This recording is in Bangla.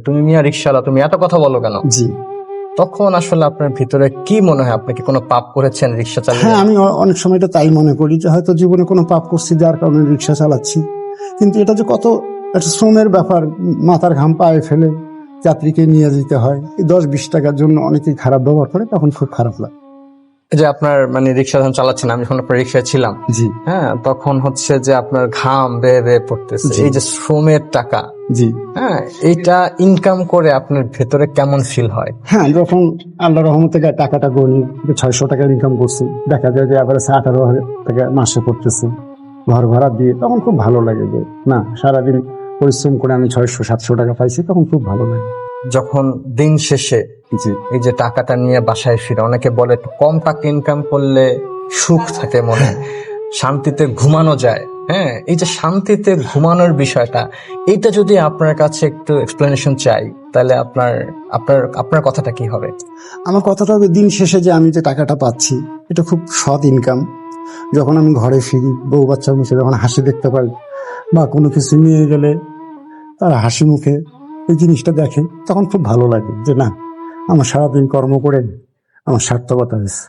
তুমি মিয়া রিক্সাওয়ালা, তুমি এত কথা বলো কেন? জি তখন আসলে আপনার ভিতরে কি মনে হয়? আপনি কি কোনো পাপ করেছেন রিক্সা চালিয়ে? হ্যাঁ, আমি অনেক সময় এটা তাই মনে করি যে হয়তো জীবনে কোনো পাপ করছি যার কারণে রিক্সা চালাচ্ছি, কিন্তু এটা যে কত একটা শ্রমের ব্যাপার, মাথার ঘাম পায়ে ফেলে যাত্রীকে নিয়ে যেতে হয়, এই 10-20 টাকার জন্য অনেকেই খারাপ ব্যবহার করে, তখন খুব খারাপ লাগে। যে আপনার মানে রিক্সা যখন চালাচ্ছেন, আমি যখন আপনার রিক্সায় ছিলাম, জি হ্যাঁ, তখন হচ্ছে যে আপনার ঘাম বেয়ে বেয়ে পড়তেছে, জি। এই যে শ্রমের টাকা, জি হ্যাঁ, এইটা ইনকাম করে আপনার ভেতরে কেমন ফিল হয়? হ্যাঁ, যখন আল্লাহ রহমতে টাকাটা গণি 600 টাকা ইনকাম করছি, দেখা যায় যে আবার 18,000 টাকা মাসে করতেছি ঘর ভাড়া দিয়ে, তখন খুব ভালো লাগে যে না, সারাদিন পরিশ্রম করে আমি 600-700 টাকা পাইছি, তখন খুব ভালো লাগে। যখন দিন শেষে জি এই যে টাকাটা নিয়ে বাসায় ফিরে, অনেকে বলে একটু কম টাকা ইনকাম করলে সুখ থাকে মনে, শান্তিতে ঘুমানো যায়। হ্যাঁ, এই যে শান্তিতে ঘুমানোর বিষয়টা, এইটা যদি আপনার কাছে একটু এক্সপ্লেনেশন চাই, তাহলে আপনার আপনার আপনার কথাটা কি হবে? আমার কথাটা হবে, দিন শেষে যে আমি যে টাকাটা পাচ্ছি এটা খুব সৎ ইনকাম। যখন আমি ঘরে ফিরি, বউ বাচ্চার মুখে যখন হাসি দেখতে পাই, বা কোনো কিছু নিয়ে গেলে তারা হাসি মুখে এই জিনিসটা দেখে, তখন খুব ভালো লাগে যে না, আমার সারাদিন কর্ম করে আমার সার্থকতা হয়েছে।